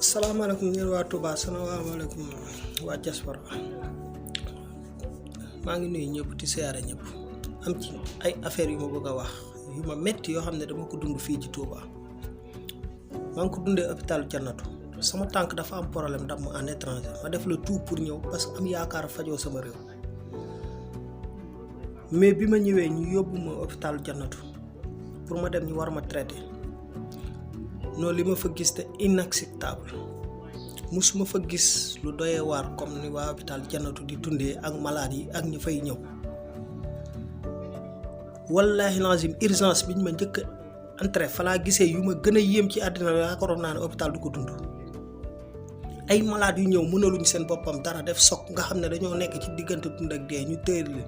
Assalamualaikum ñeen waa Touba salaamaaleykum waa diaspora maa ngi nuyu ñëpp di siyaare ñëpp am ci ay affaire yu ma bëgg a wax yu ma metti yoo xam ne dama ko dund fii ci Touba maa ngi ko dundee hôpital Jannatu sama tànk dafa am problème dam en étranger ma def le tout pour ñëw parce que am yaakaar fajoo sama réew mais bi ma ñëwee ñu yóbbu ma hôpital Jannatu pour ma dem ñu war ma traité non li ma fa gis te inacceptable musuma fa gis lu doyee waar comme ni waa hôpital Jannatu di dundee ak malade yi ak ñu fay ñëw wallahi lazim urgence biñ ma njëkk entré fa laa gisee yu ma gën a yéem ci àddina la yaakaaroon naa ne hôpital du ko dund ay malade yu ñëw mënaluñ seen boppam dara def sok nga xam ne dañoo nekk ci diggante dund ak dee ñu téye leen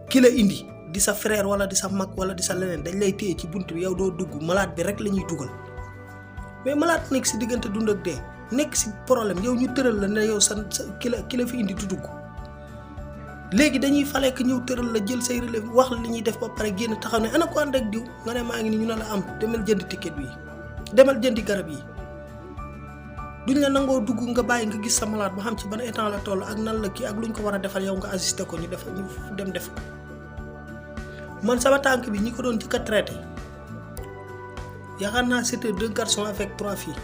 ki la indi di sa frère wala di sa mag wala di sa leneen dañ lay téye ci bunt bi yow doo dugg malade bi rek la ñuy dugal mais malade nekk si diggante dund ak dee nekk si problème yow ñu tëral la ne yow sa ki la fi indi du dugg léegi dañuy fale que ñëw tëral la jël say relève wax la li ñuy def ba pare génn taxaw ne ana ko ànd ak diw nga ne maa ngi ni ñu ne la am demal jënd ticket bi demal jëndi garab yi duñ la nangoo dugg nga bàyyi nga gis sa malade ba xam ci ban état la toll ak nan la kii ak luñ ko war a defal yow nga assisté ko ñu dem def man sama tànk bi ñi ko doon jëkk a traité yaakaar naa c'était 2 garçons avec 3 filles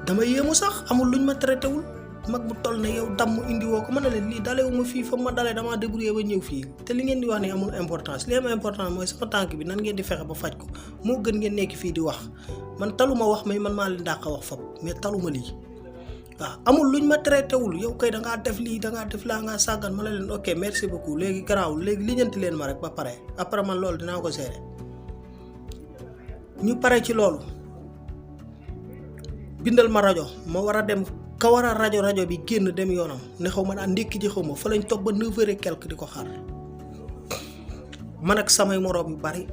dama yéemu sax amul luñ ma traité wul mag bu toll ne yow damm indi woo ko mën na leen lii dalewuma fii fa ma dalee dama débrouillé ba ñëw fii te li ngeen di wax ne amul importance li am importance mooy sama tànk bi nan ngeen di fexe ba faj ko moo gën ngeen nekk fii di wax man taluma wax may man maa leen dàq wax fab mais taluma lii waaw amul luñ ma traité wul yow kay dangaa def lii dangaa def laa ngaa sàggan ma la leen ok merci beaucoup léegi garaawul léegi lijjanti leen ma rek ba pare après man loolu dinaa ko gérer ñu pare ci loolu bindal ma rajo ma war a dem ka war a rajo bi génn dem yoonam ne xaw ma daan ndékki ji xaw ma fa lañ toog ba 9h et quelque di ko xaar man ak samay moroom yu bari